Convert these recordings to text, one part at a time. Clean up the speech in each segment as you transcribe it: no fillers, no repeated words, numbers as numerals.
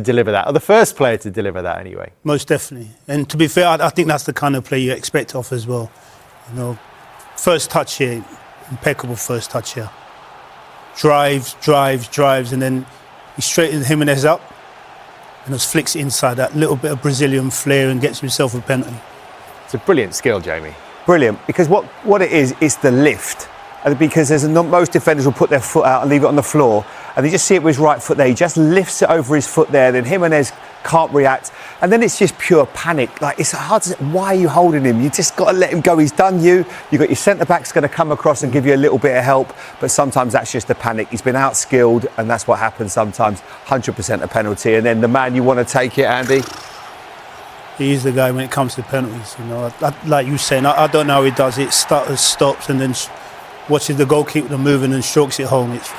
deliver that, or the first player to deliver that anyway. Most definitely. And to be fair, I think that's the kind of play you expect off as well. You know, first touch here, impeccable first touch here. Drives, and then he straightens Jimenez up and just flicks it inside, that little bit of Brazilian flair, and gets himself a penalty. It's a brilliant skill, Jamie. Brilliant, because what it is the lift. And because most defenders will put their foot out and leave it on the floor, and they just see it with his right foot there. He just lifts it over his foot there, then Jimenez can't react, and then it's just pure panic. Like, it's hard to say, why are you holding him? You just got to let him go. He's done you. You've got your centre-back's going to come across and give you a little bit of help, but sometimes that's just a panic. He's been out-skilled, and that's what happens sometimes. 100% a penalty, and then the man you want to take it, Andy? He is the guy when it comes to penalties. You know, like you saying, I don't know how he does it. Stops, and then watches the goalkeeper moving and strokes it home. It's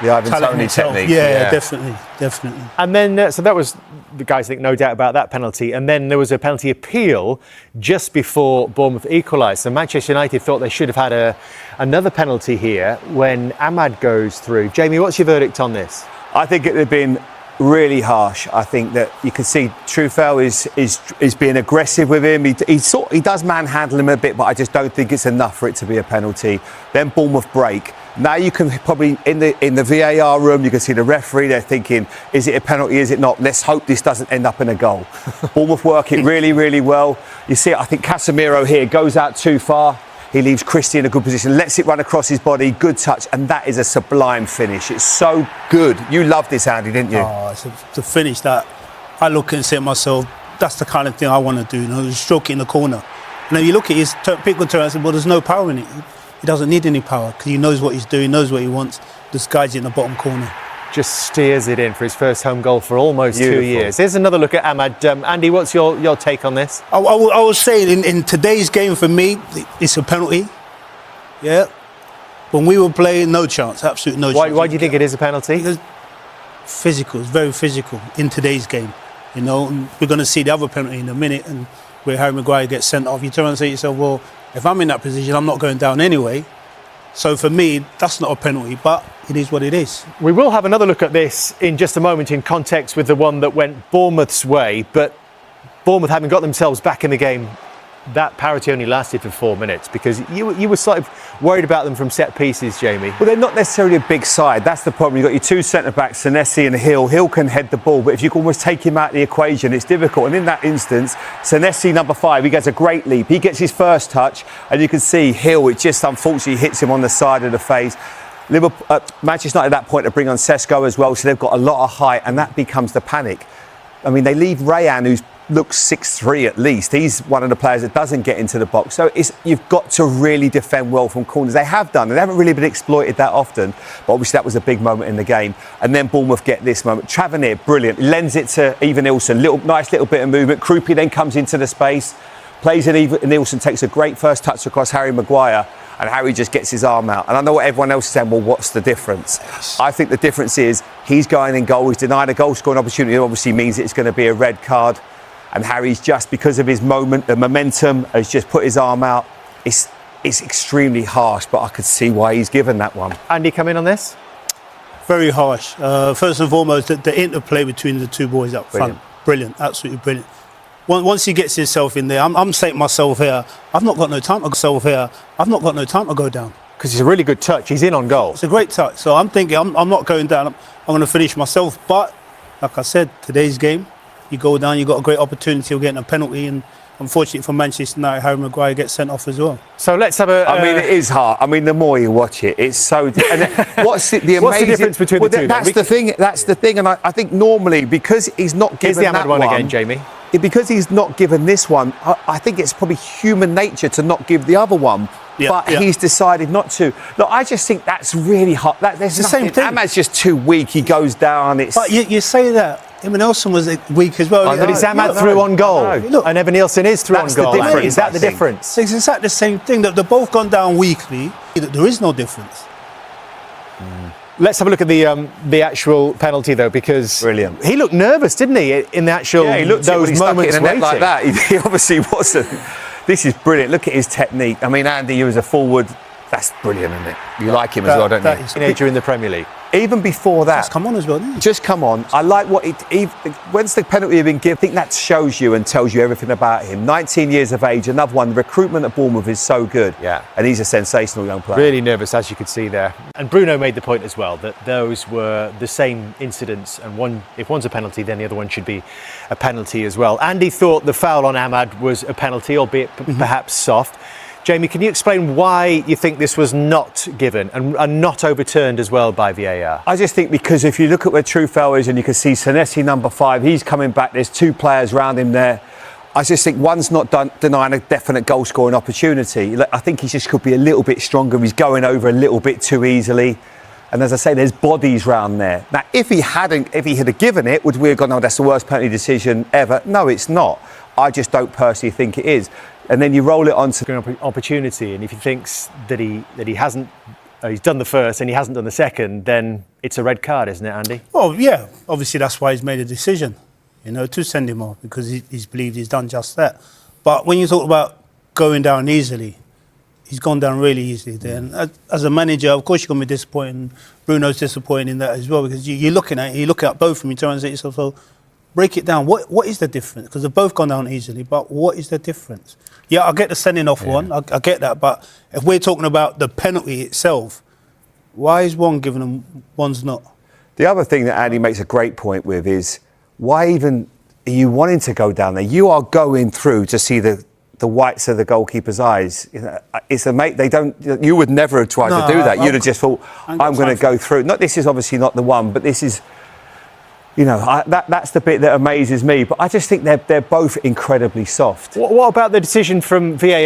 the Ivan Toney technique. Yeah, definitely. And then, so that was, the guys think, no doubt about that penalty. And then there was a penalty appeal just before Bournemouth equalised. So Manchester United thought they should have had another penalty here when Ahmad goes through. Jamie, what's your verdict on this? I think it would have been really harsh. I think that you can see Truffaut is being aggressive with him. He does manhandle him a bit, but I just don't think it's enough for it to be a penalty. Then Bournemouth break. Now you can probably, in the VAR room, you can see the referee. They're thinking, is it a penalty? Is it not? Let's hope this doesn't end up in a goal. Bournemouth work it really, really well. You see, I think Casemiro here goes out too far. He leaves Christie in a good position, lets it run across his body, good touch, and that is a sublime finish. It's so good. You loved this, Andy, didn't you? Oh, it's to finish that, I look and say to myself, that's the kind of thing I want to do, you know, just stroke it in the corner. And then you look at his pickle turn and say, well, there's no power in it. He doesn't need any power because he knows what he's doing, knows what he wants. This guy's in the bottom corner. Just steers it in for his first home goal for almost Beautiful. 2 years. Here's another look at Ahmad. Andy, what's your take on this? I was saying, in today's game, for me, it's a penalty. Yeah. When we were playing, no chance, absolute no chance. Why do you think it is a penalty? Because physical, it's very physical in today's game. You know, and we're going to see the other penalty in a minute, and where Harry Maguire gets sent off. You turn and say to yourself, well, if I'm in that position, I'm not going down anyway. So for me, that's not a penalty, but it is what it is. We will have another look at this in just a moment in context with the one that went Bournemouth's way, but Bournemouth having got themselves back in the game, that parity only lasted for 4 minutes because you were sort of worried about them from set pieces, Jamie. Well, they're not necessarily a big side. That's the problem. You've got your two centre-backs, Senesi and Hill. Hill can head the ball, but if you can almost take him out of the equation, it's difficult. And in that instance, Senesi, number 5, he gets a great leap. He gets his first touch, and you can see Hill, it just unfortunately hits him on the side of the face. Manchester United at that point to bring on Sesko as well, so they've got a lot of height, and that becomes the panic. I mean, they leave Rayan, who looks 6'3" at least. He's one of the players that doesn't get into the box. So you've got to really defend well from corners. They have done. They haven't really been exploited that often. But obviously that was a big moment in the game. And then Bournemouth get this moment. Tavernier, brilliant. Lends it to Ivan Nilsson. Nice little bit of movement. Krupi then comes into the space. Plays it. Ivan Nilsson takes a great first touch across Harry Maguire. And Harry just gets his arm out. And I know what everyone else is saying, well, what's the difference? I think the difference is he's going in goal. He's denied a goal scoring opportunity. It obviously means it's going to be a red card. And Harry's just, because of his momentum, has just put his arm out. It's extremely harsh, but I could see why he's given that one. Andy, come in on this? Very harsh. First and foremost, the interplay between the two boys up front. Brilliant, absolutely brilliant. Once he gets himself in there, I'm saying to myself here, I've not got no time to go down. Because it's a really good touch. He's in on goal. It's a great touch. So I'm thinking, I'm not going down. I'm going to finish myself. But, like I said, today's game, you go down, you got a great opportunity of getting a penalty, and unfortunately for Manchester United, Harry Maguire gets sent off as well. So let's have a... I mean, it is hard. I mean, the more you watch it, it's so... And what's the amazing... What's the difference between the two? That's the thing. And I think normally, because he's not given that one again, Jamie. Because he's not given this one, I think it's probably human nature to not give the other one. But he's decided not to. Look, I just think that's really hot. There's the same thing. Ahmad's just too weak. He goes down. But you say that. Evan Nilsson was weak as well. But is Ahmad through on goal? Look, and Evan Nilsson is through on goal. Is that the difference? It's exactly the same thing. They've both gone down weakly. There is no difference. Let's have a look at the actual penalty, though, because brilliant. He looked nervous, didn't he, in the actual he looked those moments in a net like that. He obviously wasn't. This is brilliant. Look at his technique. I mean, Andy, you as a forward, that's brilliant, isn't it? You like him as well, don't you? Teenager in the Premier League. even before that. Just come on as well, didn't he? Just come on. I like what when's the penalty been given? I think that shows you and tells you everything about him. 19 years of age, another one. The recruitment at Bournemouth is so good. Yeah. And he's a sensational young player. Really nervous, as you could see there. And Bruno made the point as well that those were the same incidents, and if one's a penalty, then the other one should be a penalty as well. Andy thought the foul on Ahmad was a penalty, albeit perhaps soft. Jamie, can you explain why you think this was not given and not overturned as well by VAR? I just think because if you look at where true foul is and you can see Senesi number 5, he's coming back, there's 2 players round him there. I just think one's not denying a definite goal scoring opportunity. I think he just could be a little bit stronger. He's going over a little bit too easily. And as I say, there's bodies round there. Now, if he had given it, would we have gone, oh, that's the worst penalty decision ever? No, it's not. I just don't personally think it is. And then you roll it on to opportunity, and if he thinks that he hasn't, he's done the first and he hasn't done the second, then it's a red card, isn't it, Andy? Well, yeah. Obviously, that's why he's made a decision, to send him off, because he's believed he's done just that. But when you talk about going down easily, he's gone down really easily there. And as a manager, of course, you're going to be disappointed. Bruno's disappointed in that as well, because you're looking at it, you look at both of them, you turn and say to yourself, so break it down. What is the difference? Because they've both gone down easily, but what is the difference? Yeah, I get the sending off one, I get that, but if we're talking about the penalty itself, why is one given and one's not? The other thing that Andy makes a great point with is, why even are you wanting to go down there? You are going through to see the whites of the goalkeeper's eyes. It's a mate. You would never have tried to do that. You'd have just thought, I'm going to go through. This is obviously not the one, but this is. That's the bit that amazes me. But I just think they're both incredibly soft. What about the decision from VAR